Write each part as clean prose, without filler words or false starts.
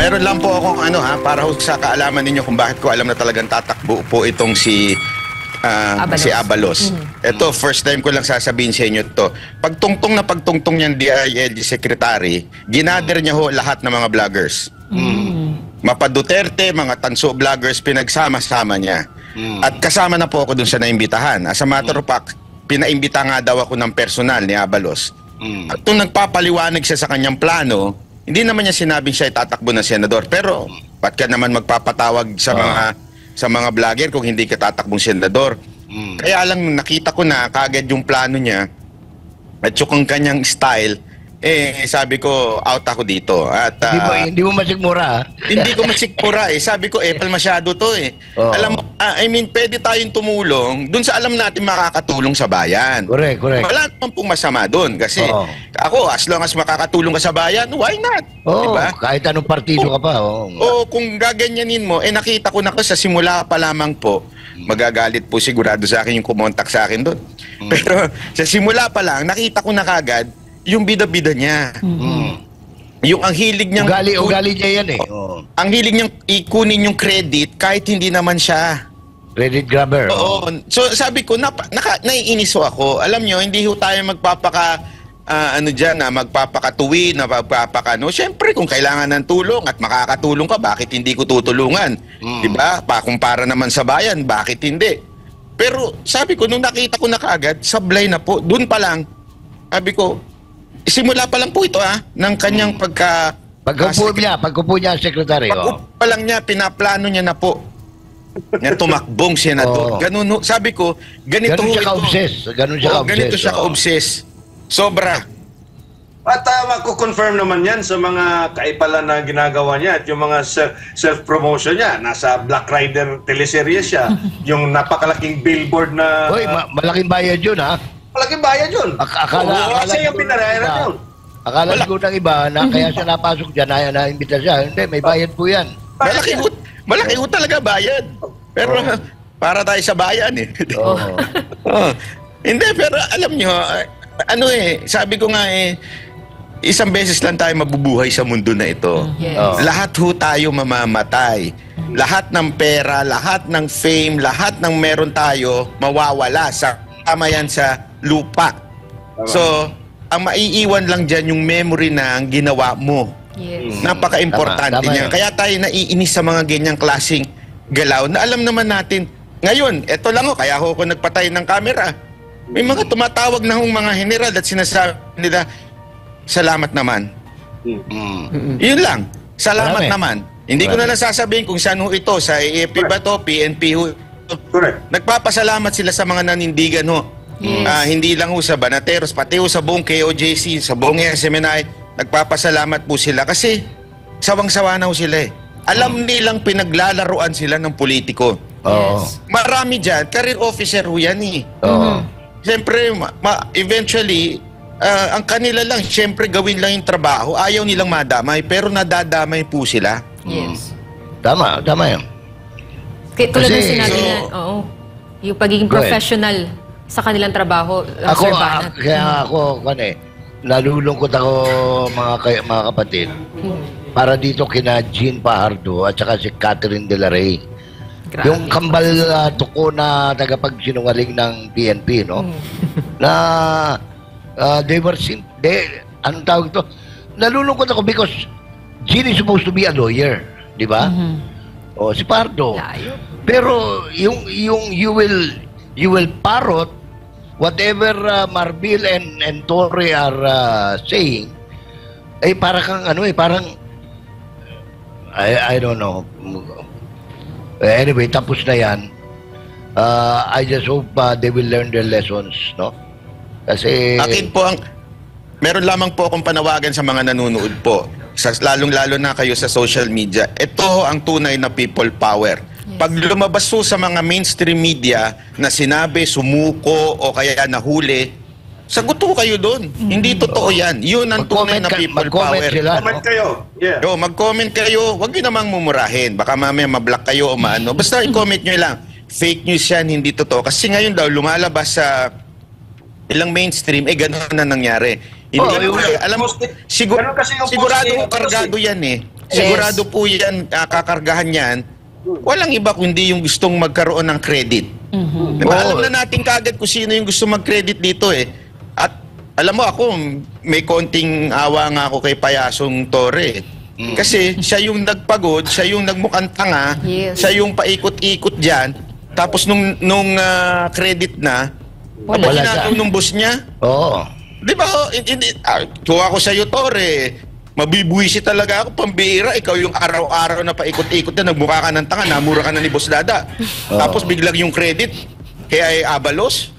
Meron lang po akong para ho sa kaalaman ninyo kung bakit ko alam na talagang tatakbo po itong si Abalos. Ito, first time ko lang sasabihin sa inyo ito. Pagtungtong na pagtungtong niyang DILG Secretary, ginader niya ho lahat ng mga vloggers. Mapa Duterte, mga tanso vloggers, pinagsama-sama niya. At kasama na po ako dun sa naimbitahan. As a matter of fact, pinaimbita nga daw ako ng personal ni Abalos. At nung nagpapaliwanag siya sa kanyang plano, hindi naman niya sinabing siya itatakbo ng senador. Pero, ba't ka naman magpapatawag sa mga vlogger kung hindi ka tatakbong senador? Kaya lang nakita ko na kagad yung plano niya at yung kanyang style, sabi ko, out ako dito. At hindi mo masikmura, ha? Hindi ko masikmura Sabi ko, epal masyado to Alam mo, pwede tayong tumulong dun sa alam natin makakatulong sa bayan. Correct. Wala naman pong masama dun. Kasi ako, as long as makakatulong ka sa bayan, why not? Diba? Kahit anong partido ka pa. Kung gaganyanin mo, nakita ko na sa simula pa lamang po, magagalit po sigurado sa akin yung kumontak sa akin doon. Pero sa simula pa lang, nakita ko na kagad yung bida-bida niya. Yung ang hilig niyang... Ugali niya yan Ang hilig niyang ikunin yung credit kahit hindi naman siya. Credit grabber. Oo. So sabi ko, naiinis ako. Alam niyo, hindi ho tayo magpapakatuwi, Siyempre, kung kailangan ng tulong at makakatulong ka, bakit hindi ko tutulungan? Diba? Kumpara naman sa bayan, bakit hindi? Pero sabi ko, nung nakita ko na kaagad, sablay na po. Doon pa lang, sabi ko, simula pa lang po ito ng kanyang Pagkupo niya, sekretary. Pagkupo pa lang niya, pinaplano niya na po na tumakbong senador. Ganun, sabi ko, ganito siya ka-obsess. Sobra. At mako-confirm naman yan sa mga kaipalan na ginagawa niya at yung mga self-promotion niya. Nasa Black Rider teleserye siya. Yung napakalaking billboard na... malaking bayad yun, ha? Malaking bayad yun. Akala yung pinarayaran yun. Akala ko ng iba na kaya siya napasok dyan, na-imbita siya. Hindi, may bayad po yan. Malaki ho talaga bayad. Pero para tayo sa bayan Hindi, pero alam nyo, sabi ko nga isang beses lang tayo mabubuhay sa mundo na ito. Lahat ho tayo mamamatay. Lahat ng pera, lahat ng fame, lahat ng meron tayo mawawala yan sa lupa. So, ang maiiwan lang dyan yung memory na ang ginawa mo. Napaka-importante niya. Kaya tayo naiinis sa mga ganyang klaseng galaw na alam naman natin. Ngayon, eto lang kaya ako nagpatay ng camera. May mga tumatawag na mga general at sinasabi nila, salamat naman. Yun lang. Salamat naman. Hindi ko na lang sasabihin kung saan ho ito. Sa AFP ba to, PNP ho. Correct. Nagpapasalamat sila sa mga nanindigan ho. Hindi lang ho sa Banateros, pati ho sa buong KOJC, sa buong SMNI, nagpapasalamat po sila kasi sawang-sawa na ho sila Alam nilang pinaglalaruan sila ng politiko. Marami dyan, career officer ho yan Siyempre, eventually, ang kanila lang, siyempre gawin lang yung trabaho. Ayaw nilang madamay, pero nadadamay po sila. Tama yun. Tulad ng sinabi na, yung pagiging professional sa kanilang trabaho. Kaya ako, nalulungkot ako mga kapatid. Para dito kina Jean Fajardo at saka si Catherine De La Rey. Grabe. Yung kambal tuko na tagapagsinungaling ng PNP, na anong tawag ito? Nalulungkot ako because Jean is supposed to be a lawyer, di ba? Si Pardo. Pero yung you will parrot whatever Marbil and Torre are saying. Para kang parang I don't know. Anyway, tapos na yan. I just hope they will learn their lessons, Kasi akin po meron lamang po akong panawagan sa mga nanonood po. Lalong-lalo na kayo sa social media. Ito ang tunay na people power. Pag lumabas po sa mga mainstream media na sinabi, sumuko o kaya nahuli, sagot po kayo doon. Hindi totoo yan. Yun ang tunay na people power. Comment kayo. Mag-comment kayo. Huwag nyo namang mumurahin. Baka mamaya mablock kayo o maano. Basta i-comment nyo lang. Fake news yan, hindi totoo. Kasi ngayon daw, lumalabas sa ilang mainstream, gano'n na nangyari. Hindi, alam mo, sigurado kargado yan sigurado po yan, kakargahan yan, walang iba kundi yung gustong magkaroon ng credit. Diba? Alam na natin kagad kung sino yung gusto mag-credit dito eh. At alam mo ako, may konting awa nga ako kay Payasong Torre. Kasi siya yung nagpagod, siya yung nagmukhang tanga, siya yung paikot-ikot dyan. Tapos nung credit na, Wala ginagawa nung boss niya. Oo. Di ba? Tuwa ko sa'yo, Torre. Mabibuisi talaga ako, pambira. Ikaw yung araw-araw na paikot-ikot na, nagmukha ka ng tanga, namura ka na ni Boss Dada. Tapos biglang yung credit, kaya ay Abalos.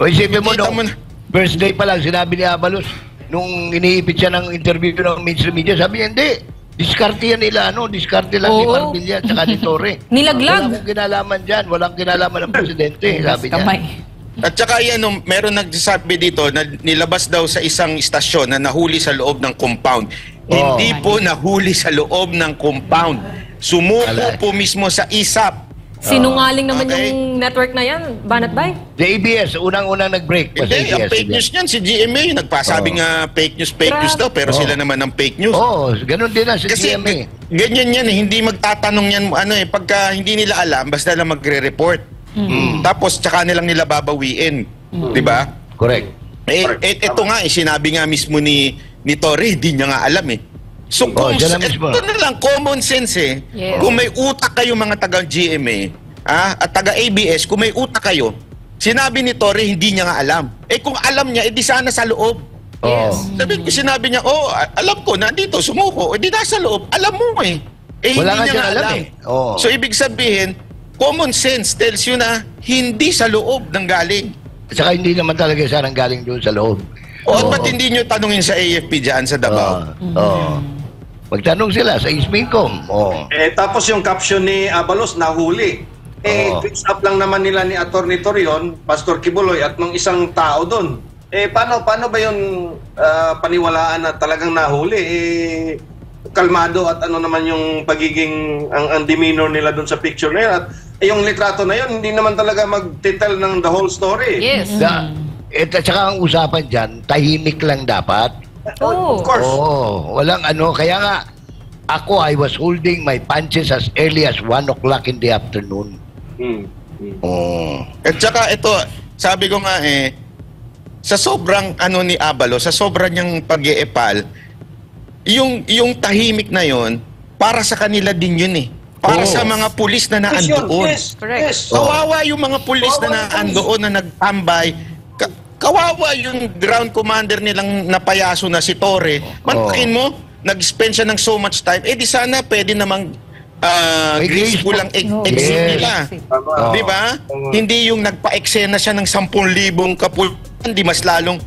O isipin mo, Kita no, mo na. first day pa lang, sinabi ni Abalos, nung iniipit siya ng interview ng mainstream media, sabi niya, hindi. Diskarte yan nila, diskarte lang ni Marbilla at saka ni Torre. Nilaglag. Walang kinalaman dyan, walang kinalaman ng presidente, sabi niya. At saka yan, meron nagsasabi dito na nilabas daw sa isang istasyon na nahuli sa loob ng compound. Hindi po nahuli sa loob ng compound. Sumuko po mismo sa ISAP. Sinungaling naman Okay. yung network na yan, Banat Bay. The ABS, unang-unang nag-break pa sa Hindi, ang ABS. fake news niyan, si GMA, nagpasabing fake news daw, pero sila naman ang fake news. Oo, ganun din na si Kasi GMA. ganyan yan hindi magtatanong yan, pagka hindi nila alam, basta lang magre-report. Tapos tsaka nilang nila babawiin. Di ba? Correct. Ito nga, sinabi nga mismo ni Torre, hindi niya nga alam eh. So kung siya na mismo. ito na lang, common sense eh. Yes. Kung may utak kayo mga taga-GMA at taga-ABS, kung may utak kayo, sinabi ni Torre, hindi niya nga alam. Kung alam niya, edi sana sa loob. Yes. Sinabi niya, alam ko, nandito, sumuko, edi nasa loob. Alam mo eh. Wala nga Hindi niya siya nga alam alam. eh. Oo. So ibig sabihin, common sense tells you na hindi sa loob ng galing. Saka hindi naman talaga siya nang galing doon sa loob. O ba't hindi nyo tanungin sa AFP dyan sa Davao? Oo. Magtanong sila sa Ismincom. Oo. Tapos yung caption ni Abalos, nahuli. Fix up lang naman nila ni Atty. Torion, Pastor Kibuloy, at ng isang tao doon. Paano ba yung paniwalaan na talagang nahuli? Kalmado at ano naman yung pagiging, ang demeanor nila doon sa picture na yun. At yung litrato na yun, hindi naman talaga mag-tell ng the whole story. Yes. At saka ang usapan dyan, tahimik lang dapat. Of course. Walang kaya nga, ako, I was holding my punches as early as 1 o'clock in the afternoon. At saka ito, sabi ko nga sa sobrang ni Abalo, sa sobrang niyang pag-iepal, yung tahimik na yon para sa kanila din yun eh. Para sa mga pulis na naandoon. Yes, Correct. yes. Kawawa yung mga pulis na naandoon na nagtambay. Kawawa yung ground commander nilang napayaso na si Torre. Mantakin mo, nag-spend siya ng so much time. Di sana pwede namang graceful ang exit nila. Di ba? Hindi yung nagpa-eksena siya ng 10,000 kapulisan, di mas lalong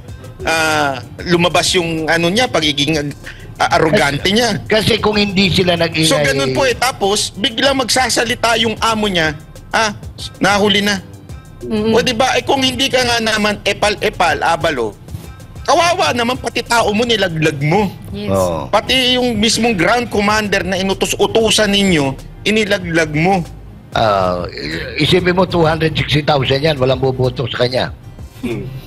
lumabas yung niya, pagiging arrogante niya. Kasi kung hindi sila nag-ingay... So ganun po tapos biglang magsasalita yung amo niya, nahuli na. O di ba, kung hindi ka nga naman epal-epal, Abalo, kawawa naman pati tao mo, nilaglag mo. Yes. Pati yung mismong ground commander na inutos-utusan ninyo, inilaglag mo. Isipin mo, 260,000 yan, walang boboto sa kanya.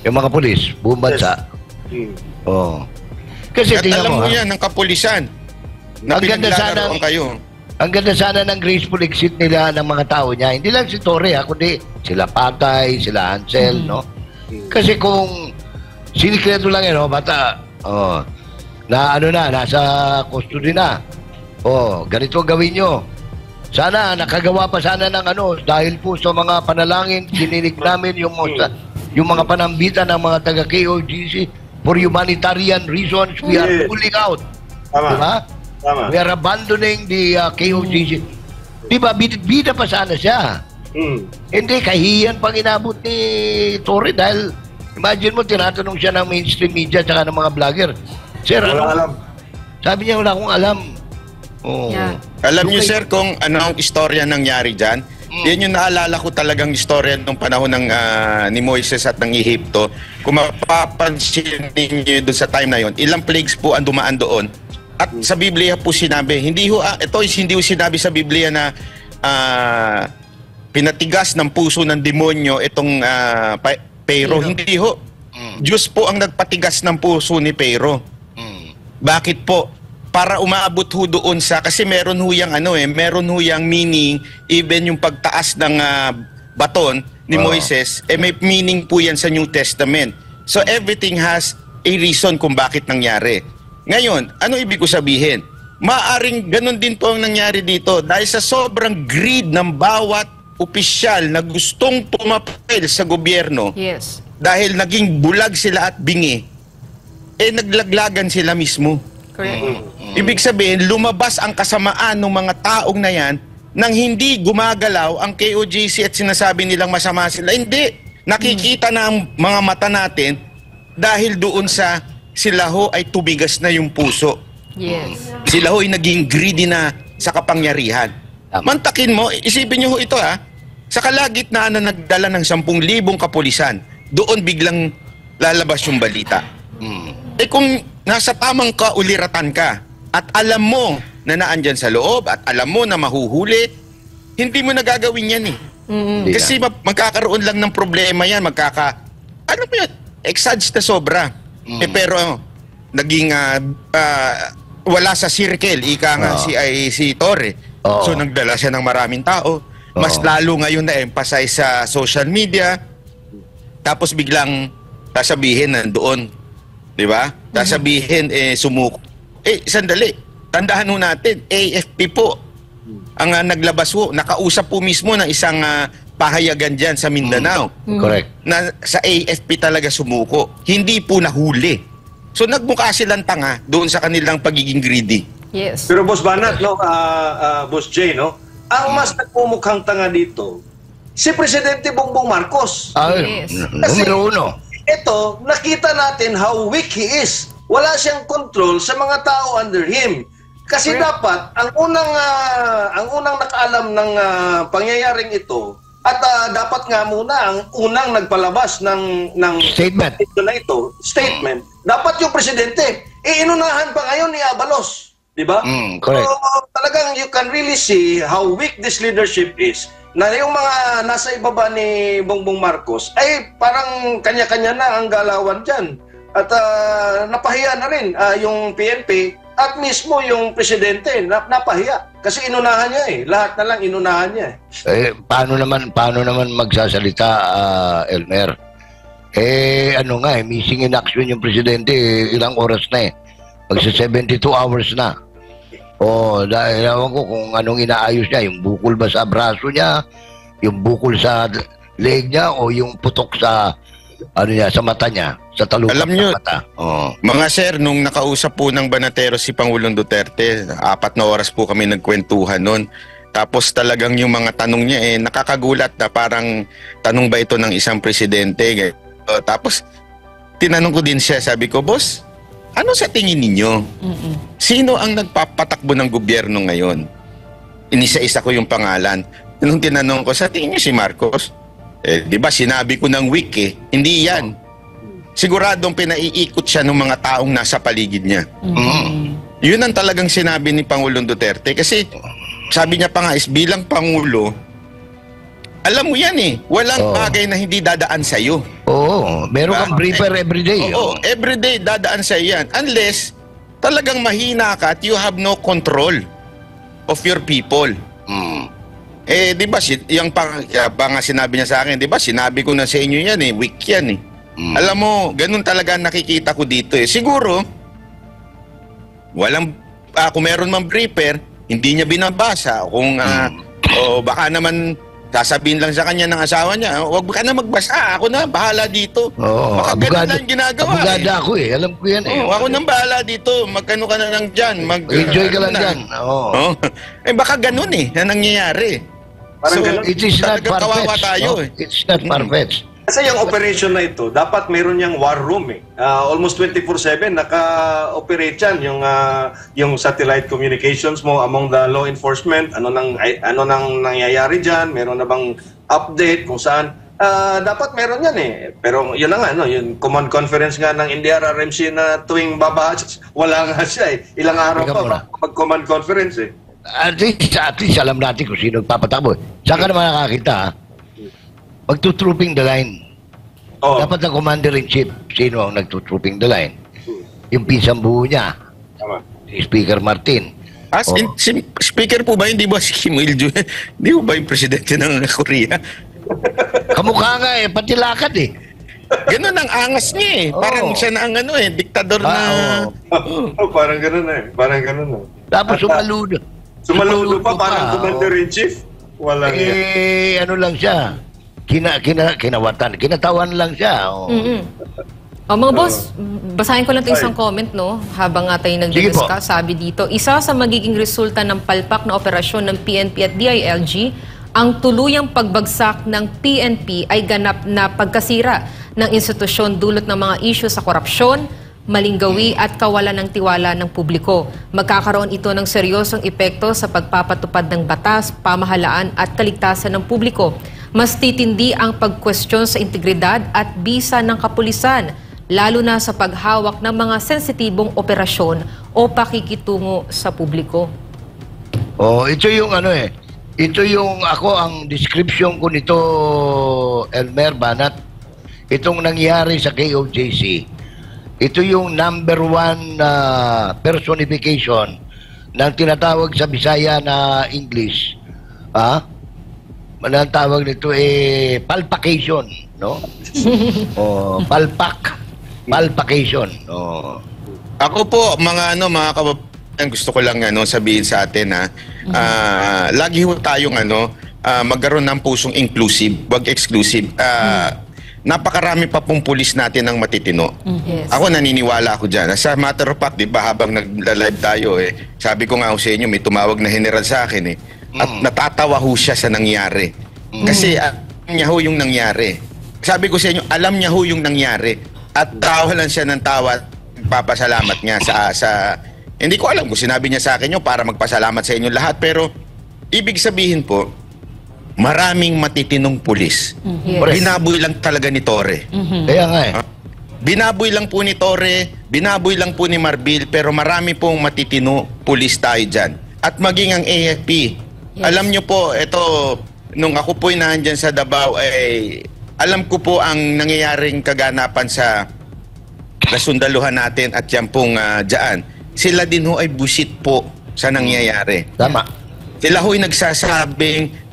Yung mga pulis, buong bansa. Kasi At tingnan alam mo, mo yan ng kapulisan na Ang ganda sana- pinaglalaroan kayo. ang ganda sana ng graceful exit nila ng mga tao niya. Hindi lang si Torre, kundi sila Patay, sila Hansel, no? Kasi kung sinikreto lang yun, bata, na nasa custody na. Ganito gawin nyo. Sana, nakagawa pa sana ng dahil po sa mga panalangin, kininig namin yung mga panambitan ng mga taga-KOGC for humanitarian reasons, we are pulling out. Tama. Diba? Tama. We are abandoning the KOGC. Diba, bida pa sana siya. Hindi, kahiyan pang inabot ni Torre dahil imagine mo, tinatanong siya ng mainstream media at ng mga vlogger. Sir, Wala alam. Sabi niya, wala akong alam. Yeah. Alam niyo sir kung ano ang istorya nangyari dyan? Yan yung naalala ko talagang istorya nung panahon ng ni Moises at ng Ehipto. Kung mapapansin niyo doon sa time na yon, ilang plagues po ang dumaan doon. At sa Biblia po sinabi, hindi ho sinabi sa Biblia na pinatigas ng puso ng demonyo itong Pero. Hindi ho. Diyos po ang nagpatigas ng puso ni Pero. Bakit po? para umaabot ho doon sa, kasi meron ho yung meron ho yung meaning, even yung pagtaas ng baton ni Moises, may meaning po yan sa New Testament. So everything has a reason kung bakit nangyari. Ngayon, ano ibig ko sabihin? Maaring ganun din po ang nangyari dito dahil sa sobrang greed ng bawat opisyal na gustong tumapel sa gobyerno. Yes. Dahil naging bulag sila at bingi, naglaglagan sila mismo. Correct. Ibig sabihin, lumabas ang kasamaan ng mga taong na yan nang hindi gumagalaw ang KOJC at sinasabi nilang masama sila. Hindi. Nakikita na ang mga mata natin dahil doon sa sila ho ay tubigas na yung puso. Yes. Sila ho ay naging greedy na sa kapangyarihan. Mantakin mo, isipin nyo ho ito sa kalagitnaan na nagdala ng 10,000 kapulisan, doon biglang lalabas yung balita. Kung nasa tamang kauliratan ka at alam mo na naandyan sa loob at alam mo na mahuhuli, hindi mo nagagawin yan Kasi magkakaroon lang ng problema yan, ano mo yun, exage na sobra. Pero naging wala sa circle, ika nga si Torre. So nagdala siya ng maraming tao. Mas lalo ngayon na emphasize sa social media. Tapos biglang sasabihin nandoon. Di ba? Sasabihin sumuko. Sandali. Tandahan ho natin, AFP po ang naglabas ho. Nakausap po mismo ng isang pahayagan dyan sa Mindanao. Correct. Na sa AFP talaga sumuko. Hindi po nahuli. So nagmukha silang tanga doon sa kanilang pagiging greedy. Yes. Pero Boss Banat, Boss Jay, ang mas nagmumukhang tanga dito, si Presidente Bongbong Marcos. Yes. Numero uno. Ito, nakita natin how weak he is. Wala siyang control sa mga tao under him. Kasi dapat, ang unang nakaalam ng pangyayaring ito, at dapat nga muna, ang unang nagpalabas ng Statement. Statement, dapat yung Presidente, inunahan pa ngayon ni Abalos. Diba? Correct. So, talagang you can really see how weak this leadership is. Na yung mga nasa ibaba ni Bongbong Marcos ay parang kanya-kanya na ang galawan dyan. At napahiya na rin yung PNP at mismo yung presidente napahiya. Kasi inunahan niya Lahat na lang inunahan niya Paano naman magsasalita, Elmer? Missing in action yung presidente, ilang oras na Magsa 72 hours na. Dahil ewan ko kung anong inaayos niya, yung bukol ba sa braso niya, yung bukol sa leg niya, o yung putok sa sa mata niya, sa talupak Alam nyo, ng mata. Mga sir, nung nakausap po ng Banatero si Pangulong Duterte, 4 na oras po kami nagkwentuhan nun. Tapos talagang yung mga tanong niya nakakagulat na parang tanong ba ito ng isang presidente. Tapos tinanong ko din siya, sabi ko, boss, ano sa tingin ninyo? Sino ang nagpapatakbo ng gobyerno ngayon? Inisa-isa ko yung pangalan. Nung tinanong ko, sa tingin niyo si Marcos? Di ba sinabi ko ng week Hindi yan. Siguradong pinaiikot siya ng mga taong nasa paligid niya. Yun ang talagang sinabi ni Pangulong Duterte. Kasi sabi niya pa nga bilang Pangulo, alam mo yan walang bagay na hindi dadaan sa'yo. Meron kang briefer everyday. Everyday dadaan sa'yo yan. Unless talagang mahina ka at you have no control of your people. Di ba, yung nga sinabi niya sa akin, di ba, sinabi ko na sa inyo yan weak yan Alam mo, ganun talaga nakikita ko dito Siguro, kung meron mang briefer, hindi niya binabasa. Kung, baka naman, sasabihin lang sa kanya ng asawa niya, huwag ka na magbasa, ako na, bahala dito. Baka ganun lang ginagawa abogada ako alam ko yan ako nang bahala dito, magkano ka na lang dyan. Enjoy ka lang dyan. Baka ganun na nangyayari. Parang It is not kawawa far-fetched. tayo It's not far-fetched. Kasi yung operation na ito, dapat meron niyang war room almost 24/7 naka-operate yan yung satellite communications mo among the law enforcement. Ano nang nangyayari diyan? Meron na bang update kung saan? Dapat meron yan Pero yun na nga, yung command conference nga ng NDRRMC na tuwing babahas, wala nga siya Ilang araw pa mag-command conference At least alam natin kung sino nagpapatakbo. Saan ka naman nakakita magtutrooping the line. Dapat ang commander-in-chief, sino ang nagtutrooping the line? Yung pinsang buo niya. Tama. si Speaker Martin. Si Speaker po ba, hindi ba si Kim Il-jung? Hindi po ba yung presidente ng Korea? Kamukha nga pati lakad Ganun ang angas niya Parang siya na ang diktador na... Parang ganun Parang ganun Tapos sumaludo. Sumaludo pa, parang commander-in-chief. Walang ano lang siya. Kinawatan. Kinatawan lang siya. Mga boss, basahin ko lang ito isang comment, no? Habang nga tayo nag-discuss, sabi dito, isa sa magiging resulta ng palpak na operasyon ng PNP at DILG, ang tuluyang pagbagsak ng PNP ay ganap na pagkasira ng institusyon dulot ng mga isyu sa korupsyon, maling gawi at kawalan ng tiwala ng publiko. Magkakaroon ito ng seryosong epekto sa pagpapatupad ng batas, pamahalaan at kaligtasan ng publiko. Mas titindi ang pagkwestiyon sa integridad at bisa ng kapulisan, lalo na sa paghawak ng mga sensitibong operasyon o pakikitungo sa publiko. Ito yung ito yung ang description ko nito, Elmer Banat. Itong nangyari sa KOJC. Ito yung number 1 personification ng tinatawag sa Bisaya na English. Ang tawag nito palpacation, no? Palpacation. Ako po, mga kababayan, gusto ko lang sabihin sa atin lagi ho tayong magkaroon ng pusong inclusive, wag exclusive. Napakarami pa pong pulis natin ang matitino. Yes. Ako naniniwala ako dyan. Sa matter of fact, di ba, habang nag-live tayo, sabi ko nga ho sa inyo, may tumawag na general sa akin at natatawa ho siya sa nangyari. Kasi alam niya ho yung nangyari. Sabi ko sa inyo, alam niya ho yung nangyari. At tawa lang siya ng tawa, papasalamat niya sa hindi ko alam kung sinabi niya sa akin yun para magpasalamat sa inyo lahat. Pero ibig sabihin po, maraming matitinong pulis. Yes. Binaboy lang talaga ni Torre. Kaya nga Binaboy lang po ni Torre, binaboy lang po ni Marbil, pero marami pong matitino pulis tayo dyan. At maging ang AFP. Yes. Alam nyo po, ito, nung ako po'y nandyan sa Davao, alam ko po ang nangyayaring kaganapan sa nasundaluhan natin at yan pong dyan. Sila din ho ay busit po sa nangyayari. Tama. Sila ho'y nagsasabing,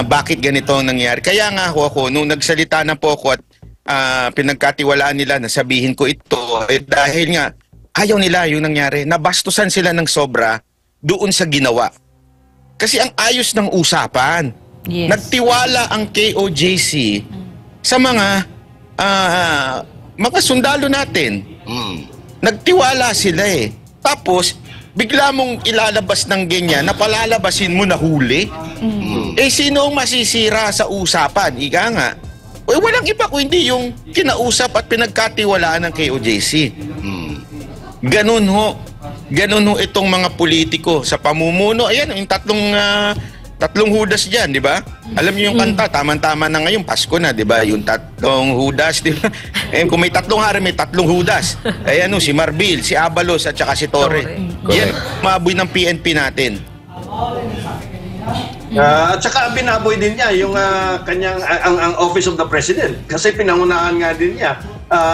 bakit ganito ang nangyari. Kaya nga ako, nung nagsalita na po ako at pinagkatiwalaan nila na sabihin ko ito, dahil nga ayaw nila yung nangyari. Nabastusan sila ng sobra doon sa ginawa. Kasi ang ayos ng usapan. Yes. Nagtiwala ang KOJC sa mga sundalo natin. Nagtiwala sila Tapos, bigla mong ilalabas ng ganyan, na palalabasin mo na huli. Sino ang masisira sa usapan? Ika nga. Walang iba kundi yung kinausap at pinagkatiwalaan ng KOJC. Ganun ho itong mga politiko sa pamumuno. Ayan, yung tatlong hudas dyan, di ba? Alam niyo yung kanta, tama-tama na ngayon, Pasko na, di ba? Yung tatlong hudas, di ba? Kung may tatlong hari, may tatlong hudas. Ayan si Marbil, si Abalos, at saka si Torre. Yan, maboy ng PNP natin. At saka binaboy din niya yung kanyang ang Office of the President kasi pinangunahan nga din niya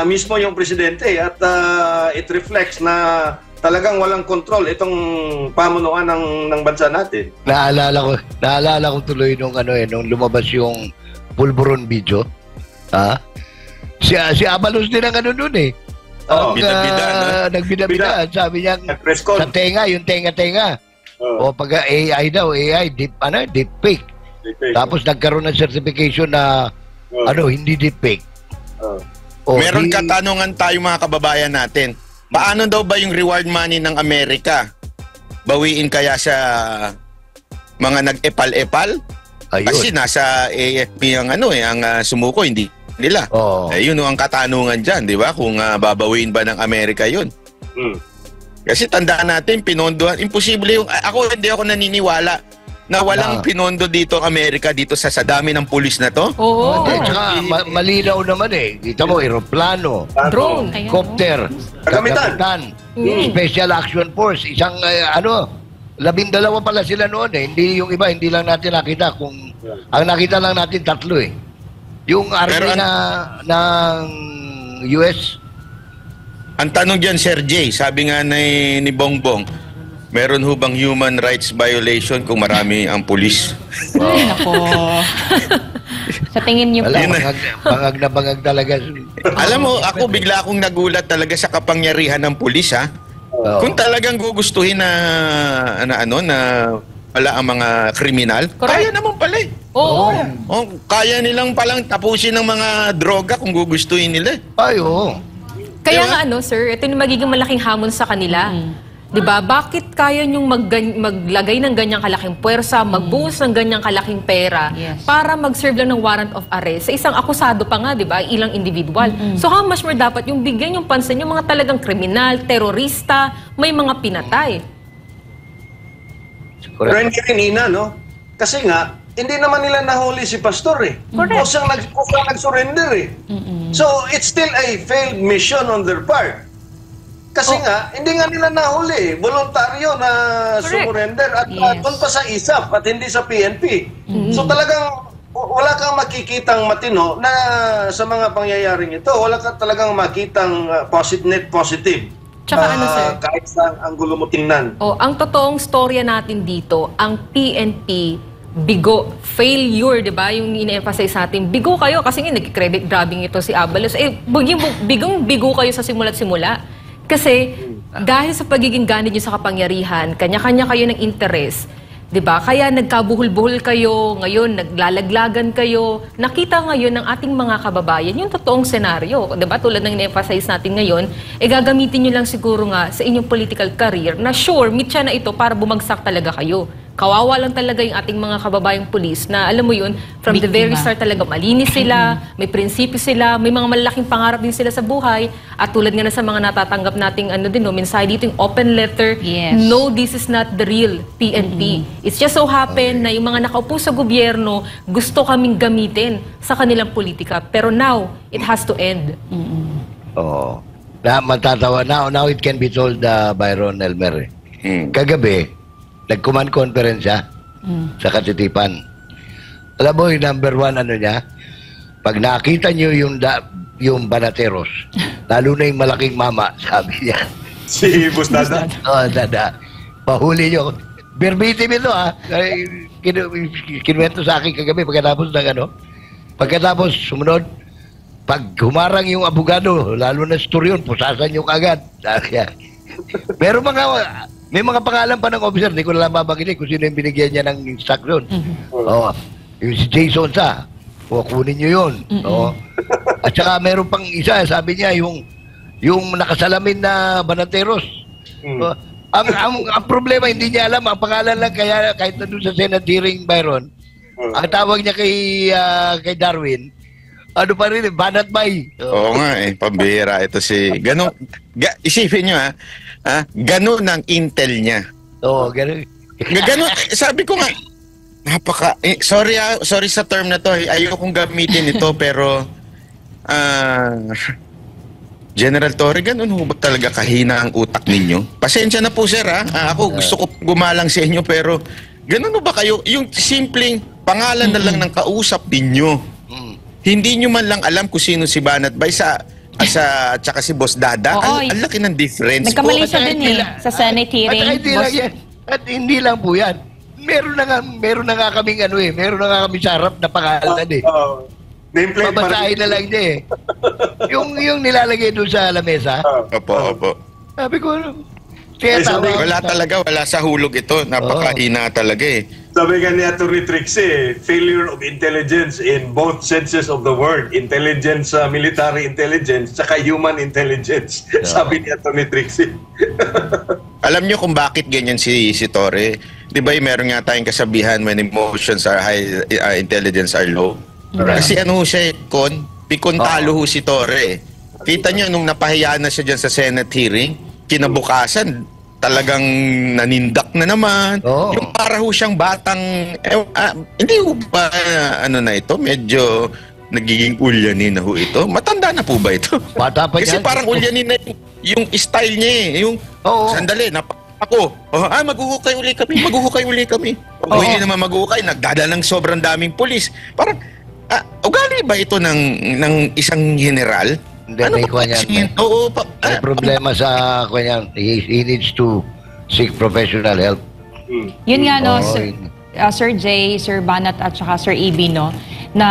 mismo yung presidente at it reflects na talagang walang control itong pamunuan ng bansa natin. Naalala ko tuloy nung nung lumabas yung Pulburon video. Si Abalos din ang noon nagbida-bida. Sabi niya sa tenga, yung tenga-tenga. O pag AI daw, deep fake. Tapos nagkaroon ng certification na hindi deep fake. Meron katanungan tayo mga kababayan natin. Paano daw ba yung reward money ng Amerika? Bawiin kaya sa mga nag-epal-epal? Kasi nasa AFP ang ang sumuko, hindi nila. Yun ang katanungan dyan, di ba? Kung babawiin ba ng Amerika yun. Kasi tandaan natin, pinondohan. Imposible yung... Hindi ako naniniwala na walang pinondo dito ang Amerika dito sa dami ng pulis na to. Oo. Tsaka malinaw naman Kita mo, aeroplano, drone, copter, kagamitan, Special Action Force, isang 12 pala sila noon Hindi yung iba, hindi lang natin nakita. Ang nakita lang natin 3 Yung army ng US. Ang tanong dyan, Sir Jay, sabi nga ni Bongbong, meron ho bang human rights violation kung marami ang pulis? Ay, nako. Sa tingin niyo po. Bangag na bangag talaga. Alam mo, ako bigla akong nagulat talaga sa kapangyarihan ng pulis, ha? Kung talagang gugustuhin na wala ang mga kriminal, kaya naman pala eh. Oo. Oh, kaya nilang palang tapusin ng mga droga kung gugustuhin nila. Ay, oo. Kaya Diba? nga sir, ito yung magiging malaking hamon sa kanila. 'Di ba? Bakit kaya nyong maglagay ng ganyang kalaking puwersa, magbuhos ng ganyang kalaking pera para mag-serve lang ng warrant of arrest sa isang akusado pa nga, 'di ba? Ilang individual. So how much more dapat yung bigyan yung pansin yung mga talagang kriminal, terorista, may mga pinatay. Pero hindi rin ina, no? Kasi nga, hindi naman nila nahuli si Pastor eh. Kusang nag-surrender eh. So, it's still a failed mission on their part. Kasi nga, hindi nga nila nahuli. Voluntaryo na surrender at doon pa sa ISAP at hindi sa PNP. So talagang wala kang makikitang matino na sa mga pangyayaring ito. Wala kang talagang makitang net positive. Tsaka sir? Kahit saan ang gulo mo tingnan. Ang totoong storya natin dito, ang PNP, bigo, failure, di ba? Yung ine-emphasize natin, bigo kayo kasi nga nag-credit grabbing ito si Abalos. Bigo kayo sa simula't simula. Kasi dahil sa pagiging ganit nyo sa kapangyarihan, kanya-kanya kayo ng interes, di ba? Kaya nagkabuhol-buhol kayo, ngayon naglalaglagan kayo. Nakita ngayon ng ating mga kababayan yung totoong senaryo, di ba? Tulad ng ine-emphasize natin ngayon, gagamitin nyo lang siguro nga sa inyong political career na sure, mitya na ito para bumagsak talaga kayo. Kawawa lang talaga yung ating mga kababayang pulis na alam mo yun, from the very start talaga malinis sila, may prinsipyo sila, may mga malalaking pangarap din sila sa buhay. At tulad nga na sa mga natatanggap nating mensahe dito, yung open letter, no, this is not the real PNP. It's just so happen na yung mga nakaupo sa gobyerno gusto kaming gamitin sa kanilang politika. Pero now, it has to end. Oo. Matatawa. Now it can be told by Ron Elmer. Kagabi, nag-command conference siya sa Katitipan. Alam mo, yung number one niya, pag nakita niyo yung Banateros, lalo na yung malaking mama, sabi niya. Si Bustada? Oo, Dada. Pahuli niyo. Verbatim ito, kinuwento sa akin kagabi pagkatapos ng pagkatapos sumunod, pag humarang yung abogado, lalo na storyon, pusasan niyo kagad. Pero may mga pangalan pa ng officer, hindi ko na lang babanggitin kung sino yung binigyan niya ng instruction. Yung si Jason kunin niyo yun. At saka meron pang isa, sabi niya, yung nakasalamin na Banateros. Ang problema, hindi niya alam, ang pangalan lang, kaya kahit nandun sa Senate hearing, Byron, ang tawag niya kay Darwin, pa rin, Banat Bay. Oo nga pambihira ito isipin nyo ganun ang intel niya. Oo, ganun. Ganun, sabi ko nga, sorry sa term na to, ayokong gamitin ito, pero General Torre, ganun ho ba talaga kahina ang utak ninyo? Pasensya na po sir ako gusto ko gumalang sa inyo, pero ganun ho ba kayo? Yung simpleng pangalan na lang ng kausap ninyo, hindi nyo man lang alam kung sino si Banat Bay at saka si Boss Dada. Ang laki ng difference po. Nagkamali siya din sa Senate hearing. At hindi lang po yan. Meron na nga kaming meron na nga kami sa harap na pangalan Babasahin na lang niya yung nilalagay doon sa lamesa. Opo. Sabi ko, wala sa hulog ito. Napakahina talaga Sabi nga ni Atty. Trixie, failure of intelligence in both senses of the word. Intelligence, military intelligence, saka human intelligence. Sabi ni Atty. Trixie. Alam niyo kung bakit ganyan si Torre? Di ba meron nga tayong kasabihan, when emotions are high, intelligence are low? Kasi siya pikon talo si Torre. Kita niyo nung napahiya na siya dyan sa Senate hearing, kinabukasan, talagang nanindak na naman. Yung para siyang batang, hindi ba na ito, medyo nagiging ulyanin na ito. Matanda na po ba ito? Bata pa Kasi yan. parang ulyanin na yung style niya yung sandali, maghuhukay uli kami. Hindi naman maghuhukay, nagdadala ng sobrang daming pulis. Parang, ugali ba ito ng isang general? May problema sa kanya. He needs to seek professional help. Yun nga, no, Oo, Sir Jay, Sir Banat at saka Sir EB, no, na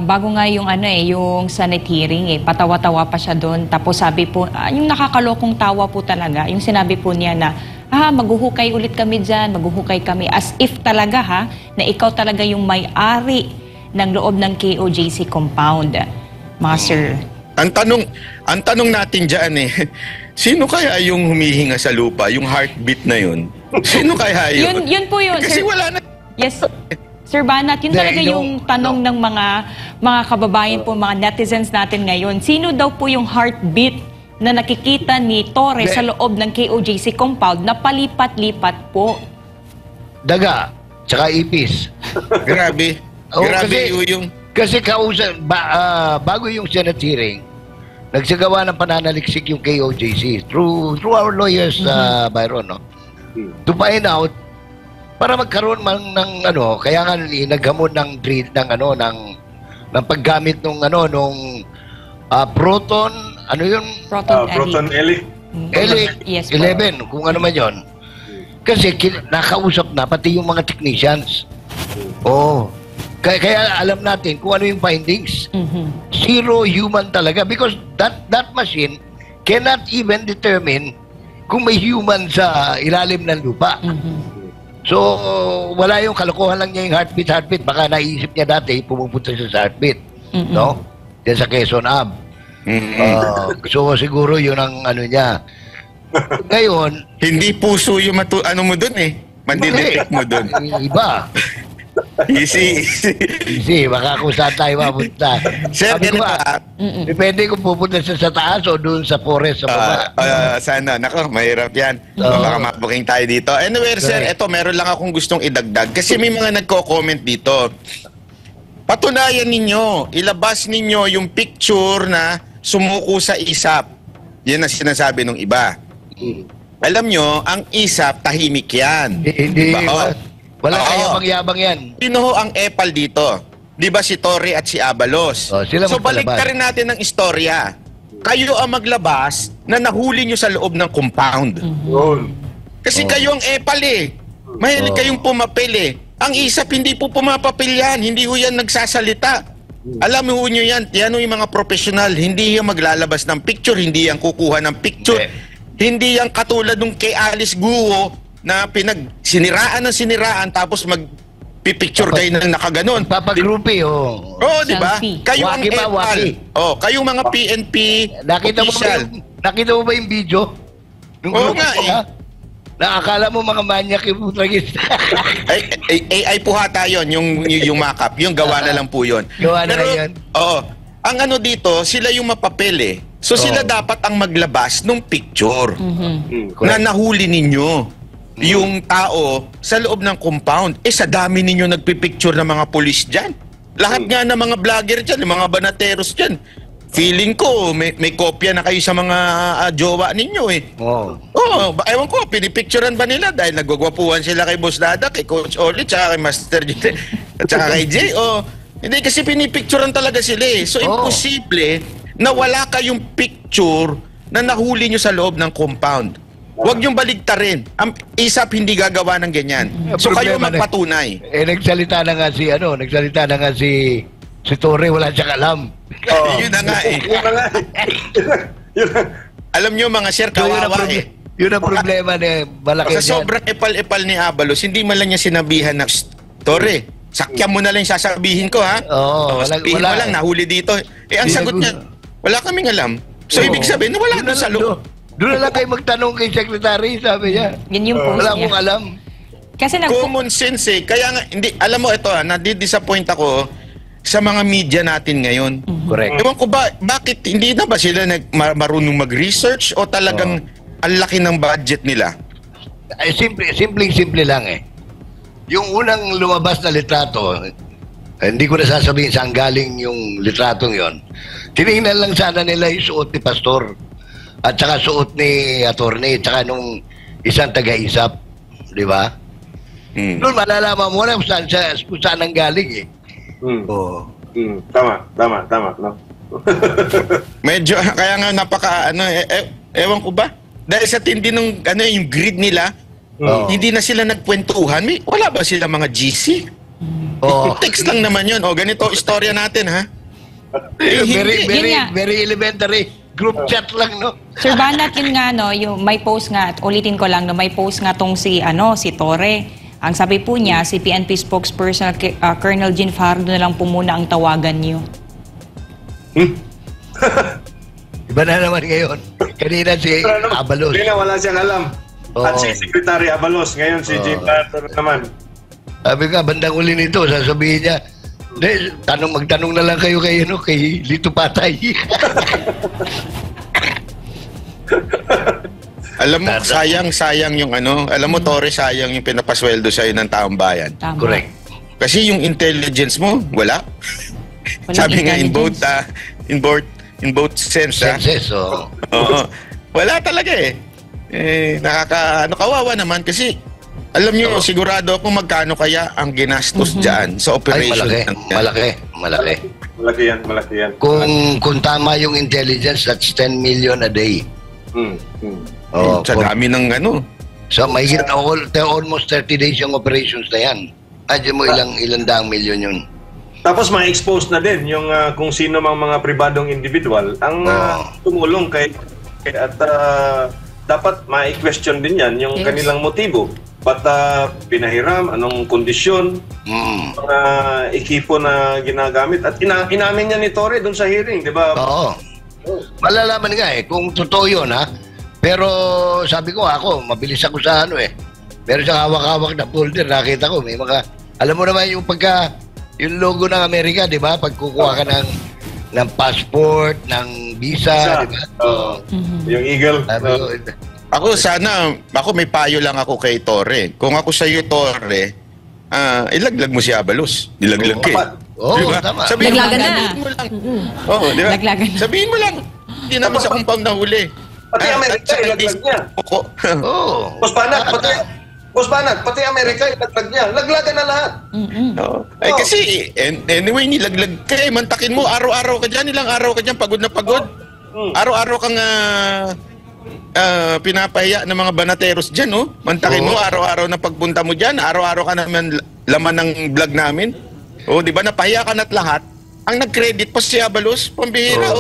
bago nga yung yung Senate hearing, patawa-tawa pa siya doon. Tapos sabi po, yung nakakalokong tawa po talaga, yung sinabi po niya na, maghuhukay ulit kami dyan, maghuhukay kami. As if talaga na ikaw talaga yung may-ari ng loob ng KOJC compound, mga sir. Ang tanong natin diyan sino kaya yung humihinga sa lupa, yung heartbeat na yun? Sino kaya yun? Yun po yun, Kasi sir. wala na. Yes, Sir Banat, yun talaga yung tanong ng mga kababayan po, mga netizens natin ngayon. Sino daw po yung heartbeat na nakikita ni Torres sa loob ng KOJC compound na palipat-lipat po? Daga, tsaka ipis. Grabe. Grabe yung... Kasi bago yung Senate hearing, nagsagawa ng pananaliksik yung KOJC through our lawyers, Byron, no? To find out, para magkaroon man ng kaya nga naghamon ng ng paggamit nung proton, Proton Eli. Yes, 11, kung ano man yon. Kasi nakausap na pati yung mga technicians. Kaya alam natin kung ano yung findings. Zero human talaga because that machine cannot even determine kung may human sa ilalim ng lupa. So, wala yung kalokohan lang niya yung heartbeat. Baka naisip niya dati, pumupunta siya sa heartbeat. No? Yan sa Quezon Ab. So, siguro yun ang niya. Ngayon, hindi puso yung mo dun Mandidetect mo dun. Iba. Easy. Baka kung saan tayo mapunta. Sir, Sabi ko depende kung pupunta siya sa taas o doon sa forest sa baba. Sana. Nako, mahirap yan. Baka mabuking tayo dito. Anyway, sir, eto, meron lang akong gustong idagdag. Kasi may mga nagko-comment dito. Patunayan ninyo, ilabas ninyo yung picture na sumuko sa ISAP. Yan ang sinasabi ng iba. Alam nyo, ang ISAP, tahimik yan. Hindi. Diba? Wala kayabang-yabang yan. Sino ang epal dito? Di ba si Torre at si Abalos? So balik ka rin natin ng istorya. Kayo ang maglabas na nahuli nyo sa loob ng compound. Kasi kayo ang epal Mahilig kayong pumapil Ang ISAP hindi po pumapapil yan. Hindi ho yan nagsasalita. Alam mo nyo yan. Yan ho yung mga profesional. Hindi yan maglalabas ng picture. Hindi yan kukuha ng picture. Hindi yan katulad nung kay Alice Guo na siniraan tapos magpipicture kayo ng nakaganon. Papagrupi, di ba? Kayo ang Waki ba, epal. waki? Kayong mga PNP official. Nakita mo ba yung video? Oo nga Nakakala mo mga manyak yung putragis. AI po hata yun, yung mock-up. Yung gawa na lang po yun. Gawa na lang yun. Ang dito, sila yung mapapel So sila dapat ang maglabas ng picture na nahuli ninyo yung tao sa loob ng compound. Sa dami ninyo nagpipicture ng mga pulis dyan. Lahat nga ng mga vlogger dyan, mga banateros dyan. Feeling ko, may kopya na kayo sa mga jowa ninyo ewan ko, pinipicturean ba nila dahil nagwagwapuhan sila kay Boss Dada, kay Coach Oli, tsaka kay Master J, at saka kay Jay, hindi kasi pinipicturean talaga sila So, imposible na wala kayong picture na nahuli nyo sa loob ng compound. Huwag niyong baligtarin. Ang ISAP hindi gagawa ng ganyan. So kayo magpatunay. Nagsalita na nga si Torre, wala siyang alam. Yun na nga Alam niyo mga sir, kawawa Yun ang problema ni malaki. Sa sobrang epal-epal ni Abalos, hindi man lang niya sinabihan na, Torre, sakyan mo na lang sasabihin ko sabihin mo lang, nahuli dito. Ang sagot niya, wala kaming alam. So ibig sabihin, wala doon sa loob. Doon na lang kayo magtanong kay Secretary, sabi niya. Yun yung post wala niya. akong alam. Kasi common sense Kaya nga, hindi, alam mo ito nadidisappoint ako sa mga media natin ngayon. Correct. Ewan ko bakit hindi na ba sila marunong mag-research o talagang ang laki ng budget nila? Simple lang Yung unang lumabas na litrato, hindi ko na sasabihin saan galing yung litratong yon. Tinignan lang sana nila yung suot ni Pastor at saka suot ni Attorney at saka nung isang taga-ISAP. Di ba? Doon malalaman mo na kung saan ang galing Tama, no? Medyo, kaya nga napaka, ewan ko ba? Dahil sa tindi nung, yung grid nila, Hindi na sila nagkwentuhan. Wala ba sila mga GC? Text lang naman yun. Ganito istorya natin, ha? Very elementary. Group chat lang, no? Sir Banat, yun nga, no, yung may post nga, at ulitin ko lang, no, may post nga tong si Torre. Ang sabi po niya, si PNP spokesperson Colonel Jean Fajardo na lang po muna ang tawagan niyo. Iba na naman ngayon. Kanina si Abalos. Kanina wala siyang alam. At si Secretary Abalos, ngayon si Jean Fajardo naman. Sabi ka, bandang uli nito, sasabihin niya, magtanong na lang kayo kay Lito Patay. Alam mo, sayang yung alam mo, Torre, sayang yung pinapasweldo sa'yo ng taong bayan. Tama. Correct. Kasi yung intelligence mo, wala. Sabi nga, in both senses, Oo. Wala talaga kawawa naman kasi alam niyo, sigurado ako magkano kaya ang ginastos dyan sa operation. Ay, malaki. Malaki yan. Kung tama yung intelligence, that's 10 million a day. Sa dami ng So, may almost 30 days yung operations na yan. Adyan mo ilang daang milyon yun. Tapos ma-expose na din yung kung sino mang mga pribadong individual ang tumulong kay at dapat ma-question din yan yung kanilang motibo. Ba't pinahiram, anong kondisyon, mga ekipo na ginagamit. At inamin niya ni Torre doon sa hearing, di ba? Oo. Malalaman nga kung totoo yun, ha? Pero sabi ko, mabilis ako sa meron siyang hawak-hawak na folder, nakita ko, may mga, alam mo naman yung yung logo ng Amerika, di ba? Pag kukuha ka ng passport, ng visa, di ba? Yung eagle. Ako may payo lang ako kay Torre. Kung ako sa iyo, Torre, ilaglag mo si Abalos. Ilaglag ka. Diba? Tama. Sabihin mo lang. Hindi namin sa compound na huli. Pati Amerika, ilaglag niya. Boss Banat, pati Amerika, ilaglag niya. Laglagan na lahat. Ay kasi, anyway, nilaglag ka mantakin mo, araw-araw ka dyan, ilang araw ka dyan, pagod na pagod. Araw-araw kang pinapahiya ng mga banateros dyan, mantakin mo, araw-araw na pagpunta mo dyan, araw-araw ka naman laman ng vlog namin. Di ba, napahiya ka na't lahat. Ang nag-credit pa si Abalos, pambihira,